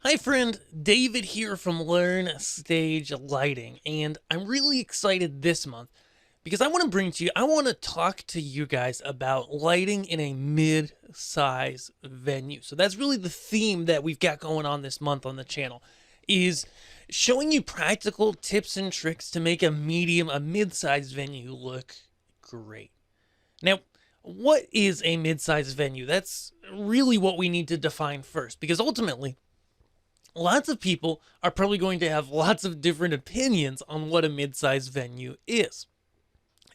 Hi friend, David here from Learn Stage Lighting, and I'm really excited this month because I want to talk to you guys about lighting in a mid-size venue. So that's really the theme that we've got going on this month on the channel, is showing you practical tips and tricks to make a mid-size venue look great. Now, what is a mid-size venue? That's really what we need to define first, because ultimately, lots of people are probably going to have lots of different opinions on what a mid-size venue is.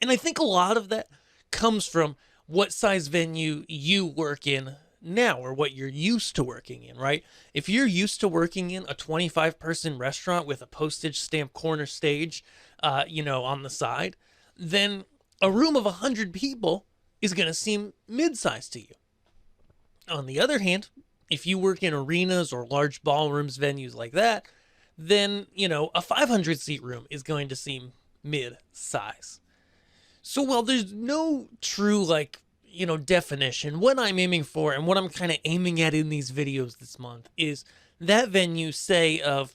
And I think a lot of that comes from what size venue you work in now, or what you're used to working in, right? If you're used to working in a 25-person restaurant with a postage stamp corner stage, on the side, then a room of 100 people is going to seem mid-sized to you. On the other hand, if you work in arenas or large ballrooms, venues like that, then, a 500 seat room is going to seem mid-size. So while there's no true, definition, what I'm aiming for and what I'm kind of aiming at in these videos this month is that venue, say, of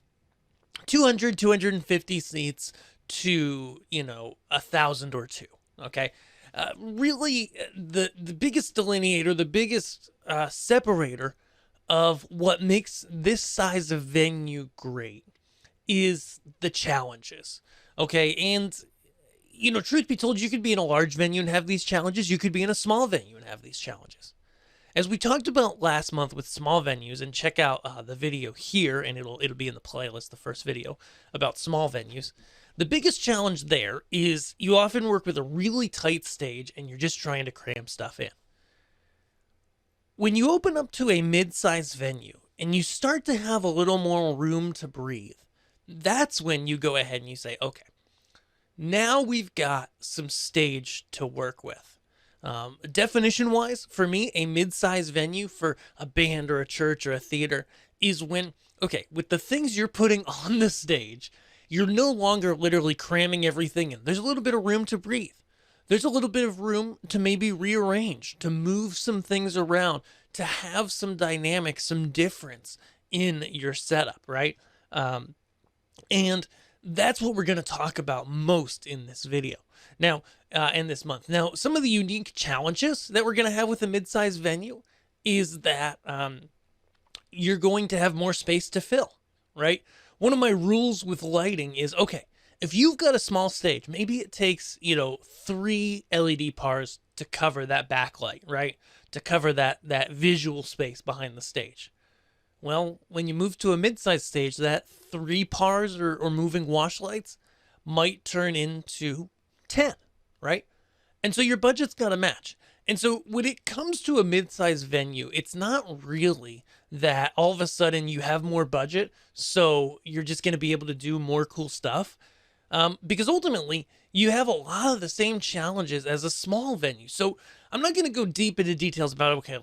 200, 250 seats to, 1,000 or two, okay? Really, the biggest delineator, the biggest separator of what makes this size of venue great is the challenges. Okay. And, truth be told, you could be in a large venue and have these challenges. You could be in a small venue and have these challenges. As we talked about last month with small venues, and check out the video here, and it'll be in the playlist, the first video about small venues. The biggest challenge there is you often work with a really tight stage and you're just trying to cram stuff in. When you open up to a mid-sized venue and you start to have a little more room to breathe, that's when you go ahead and you say, okay, now we've got some stage to work with. Definition-wise, for me, a mid-sized venue for a band or a church or a theater is when, okay, with the things you're putting on the stage, you're no longer literally cramming everything in. There's a little bit of room to breathe. There's a little bit of room to maybe rearrange, to move some things around, to have some dynamic, some difference in your setup, right? And that's what we're going to talk about most in this video. Now, and this month. Now, some of the unique challenges that we're going to have with a mid-sized venue is that you're going to have more space to fill, right? One of my rules with lighting is, okay, if you've got a small stage, maybe it takes, 3 LED pars to cover that backlight, right? To cover that visual space behind the stage. Well, when you move to a mid-sized stage, that 3 pars or moving wash lights might turn into 10, right? And so your budget's got to match. And so when it comes to a mid-sized venue, it's not really that all of a sudden you have more budget, so you're just going to be able to do more cool stuff. Because ultimately, you have a lot of the same challenges as a small venue. So I'm not going to go deep into details about, okay,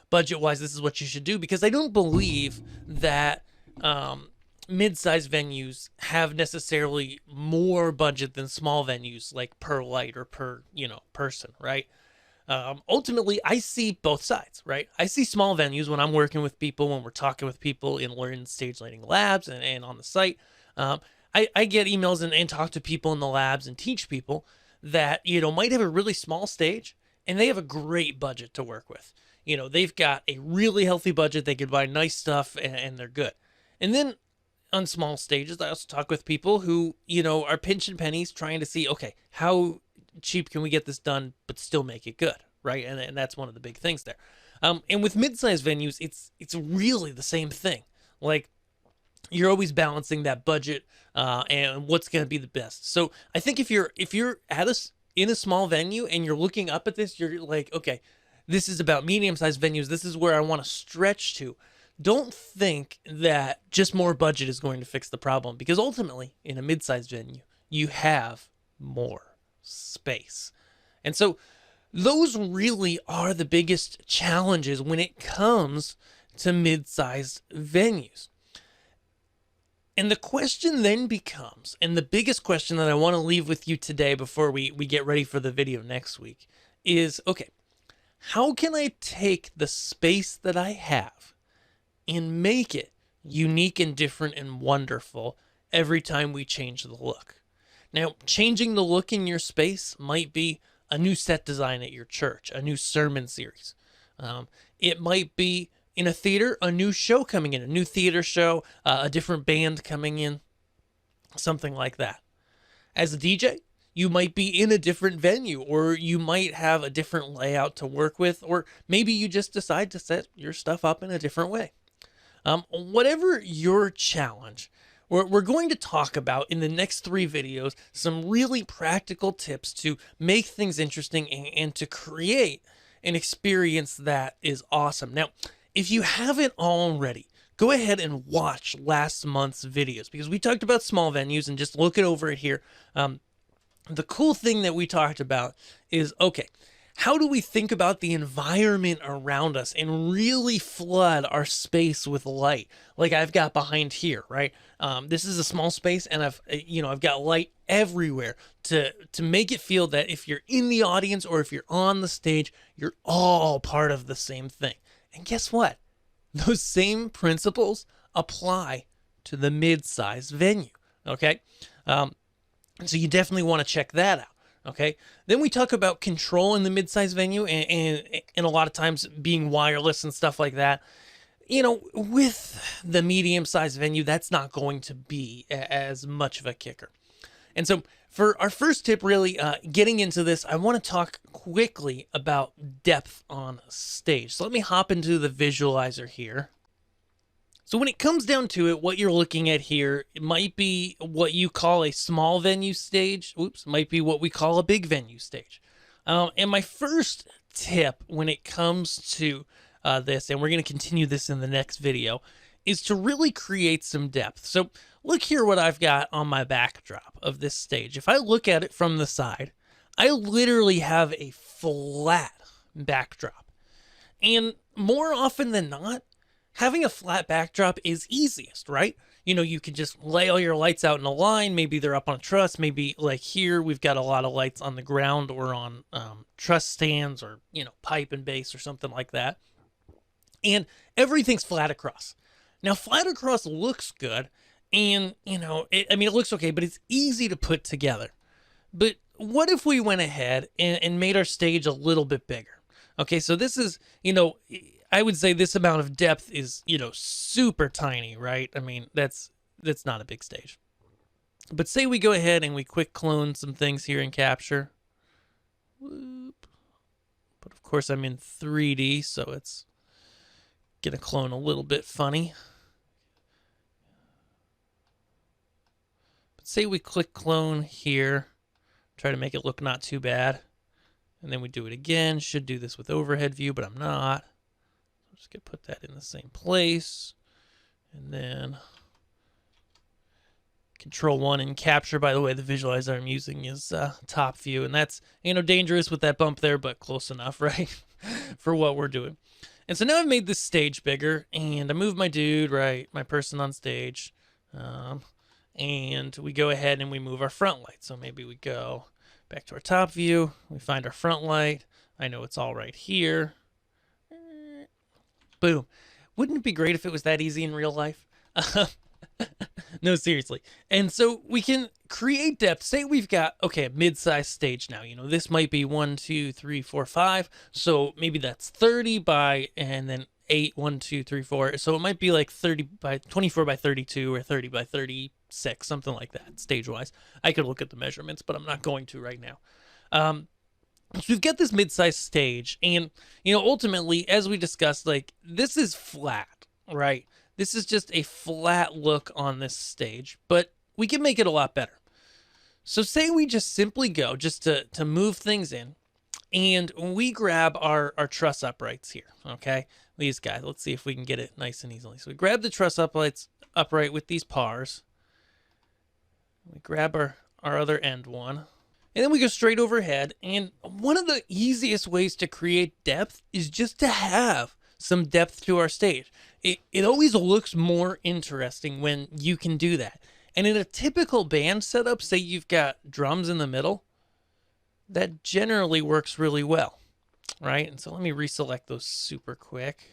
budget-wise, this is what you should do, because I don't believe that mid-sized venues have necessarily more budget than small venues, like per light or per, person, right? Ultimately, I see both sides, right? I see small venues when I'm working with people, when we're talking with people in Learn Stage Lighting labs and on the site. I get emails and talk to people in the labs and teach people that, might have a really small stage and they have a great budget to work with. They've got a really healthy budget. They could buy nice stuff and they're good. And then on small stages, I also talk with people who, are pinching pennies trying to see, okay, how cheap can we get this done, but still make it good, right? And that's one of the big things there. And with mid-sized venues, it's really the same thing. Like, you're always balancing that budget and what's going to be the best. So I think if you're in a small venue and you're looking up at this, you're like, okay, this is about medium-sized venues. This is where I want to stretch to. Don't think that just more budget is going to fix the problem, because ultimately, in a mid-sized venue, you have more space. And so those really are the biggest challenges when it comes to mid-sized venues. And the question then becomes, and the biggest question that I want to leave with you today before we get ready for the video next week is, okay, how can I take the space that I have and make it unique and different and wonderful every time we change the look. Now, changing the look in your space might be a new set design at your church, a new sermon series. It might be in a theater, a new show coming in, a new theater show, a different band coming in, something like that. As a DJ, you might be in a different venue, or you might have a different layout to work with, or maybe you just decide to set your stuff up in a different way. Whatever your challenge, we're going to talk about in the next 3 videos some really practical tips to make things interesting and to create an experience that is awesome. Now, if you haven't already, go ahead and watch last month's videos, because we talked about small venues, and just look it over it here. The cool thing that we talked about is, okay, how do we think about the environment around us and really flood our space with light, like I've got behind here, right? This is a small space, and I've got light everywhere to make it feel that if you're in the audience or if you're on the stage, you're all part of the same thing. And guess what? Those same principles apply to the mid-sized venue, okay? So you definitely want to check that out. Okay. Then we talk about control in the mid-size venue, and a lot of times being wireless and stuff like that. With the medium-sized venue, that's not going to be as much of a kicker. And so for our first tip, really getting into this, I want to talk quickly about depth on stage. So let me hop into the visualizer here. So when it comes down to it, what you're looking at here, it might be what you call a small venue stage. Oops, might be what we call a big venue stage. And my first tip when it comes to this, and we're going to continue this in the next video, is to really create some depth. So look here what I've got on my backdrop of this stage. If I look at it from the side, I literally have a flat backdrop. And more often than not, having a flat backdrop is easiest, right? You can just lay all your lights out in a line. Maybe they're up on a truss. Maybe like here, we've got a lot of lights on the ground or on truss stands, or, pipe and base or something like that. And everything's flat across. Now, flat across looks good, and, it looks okay, but it's easy to put together. But what if we went ahead and made our stage a little bit bigger? Okay, so this is, I would say this amount of depth is, super tiny, right? That's not a big stage. But say we go ahead and we quick clone some things here in Capture. Whoop. But of course I'm in 3D, so it's gonna clone a little bit funny. But say we click clone here, try to make it look not too bad. And then we do it again. Should do this with overhead view, but I'm not. Just gonna put that in the same place, and then Control-1 in Capture. By the way, the visualizer I'm using is top view, and that's dangerous with that bump there, but close enough, right, for what we're doing. And so now I've made this stage bigger, and I move my dude, right, my person on stage, and we go ahead and we move our front light. So maybe we go back to our top view, we find our front light. I know it's all right here. Boom. Wouldn't it be great if it was that easy in real life? No, seriously. And so we can create depth. Say we've got, okay, a mid-sized stage now. This might be 1, 2, 3, 4, 5. So maybe that's 30 by, and then 8, 1, 2, 3, 4. So it might be like 30 by 24 by 32 or 30 by 36, something like that, stage-wise. I could look at the measurements, but I'm not going to right now. So we've got this mid-sized stage, and, ultimately, as we discussed, like, this is flat, right? This is just a flat look on this stage, but we can make it a lot better. So say we just simply go, just to move things in, and we grab our truss uprights here, okay? These guys, let's see if we can get it nice and easily. So we grab the truss upright with these pars. We grab our other end one. And then we go straight overhead, and one of the easiest ways to create depth is just to have some depth to our stage. It always looks more interesting when you can do that. And in a typical band setup, say you've got drums in the middle, that generally works really well, right? And so let me reselect those super quick.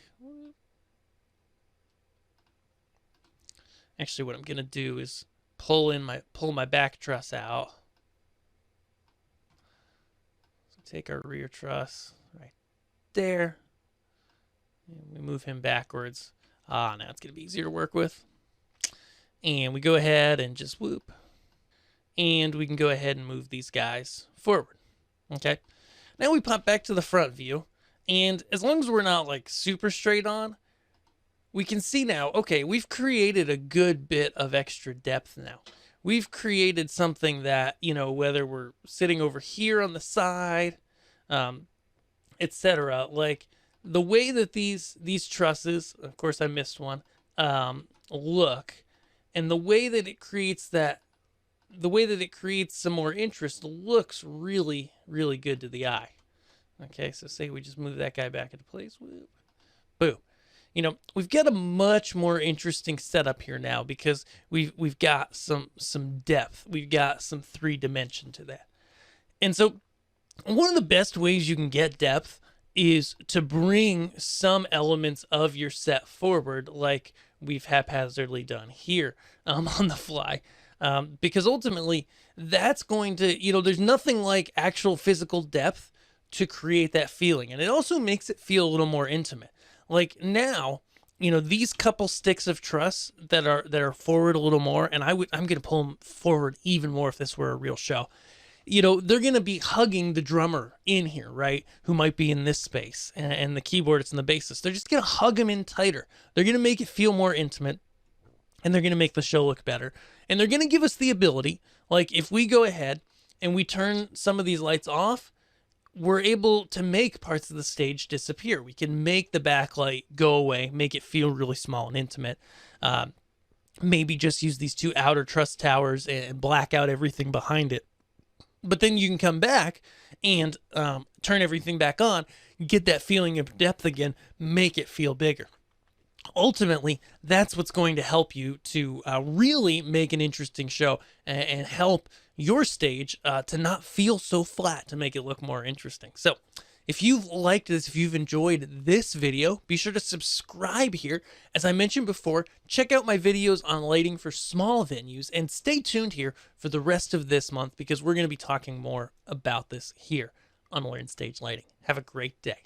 Actually, what I'm gonna do is pull my back truss out. So take our rear truss right there. And we move him backwards. Now it's gonna be easier to work with. And we go ahead and just whoop. And we can go ahead and move these guys forward. Okay. Now we pop back to the front view. And as long as we're not like super straight on, we can see now, okay, we've created a good bit of extra depth now. We've created something that, you know, whether we're sitting over here on the side, etc. Like the way that these trusses, of course I missed one, look, and the way that it creates some more interest looks really, really good to the eye. Okay, so say we just move that guy back into place. Whoop. Boom. You know, we've got a much more interesting setup here now because we've got some depth. We've got some 3-dimension to that. And so one of the best ways you can get depth is to bring some elements of your set forward, like we've haphazardly done here on the fly. Because ultimately that's going to, you know, there's nothing like actual physical depth to create that feeling. And it also makes it feel a little more intimate. Like now, you know, these couple sticks of truss that are forward a little more, and I'm going to pull them forward even more if this were a real show. You know, they're going to be hugging the drummer in here, right? Who might be in this space, and the keyboardist and the bassist. They're just going to hug him in tighter. They're going to make it feel more intimate, and they're going to make the show look better. And they're going to give us the ability, like if we go ahead and we turn some of these lights off, we're able to make parts of the stage disappear. We can make the backlight go away, make it feel really small and intimate. Maybe just use these 2 outer truss towers and black out everything behind it. But then you can come back and turn everything back on, get that feeling of depth again, make it feel bigger. Ultimately, that's what's going to help you to really make an interesting show and help your stage to not feel so flat, to make it look more interesting. So if you've liked this, if you've enjoyed this video, be sure to subscribe here. As I mentioned before, check out my videos on lighting for small venues and stay tuned here for the rest of this month because we're going to be talking more about this here on Learn Stage Lighting. Have a great day.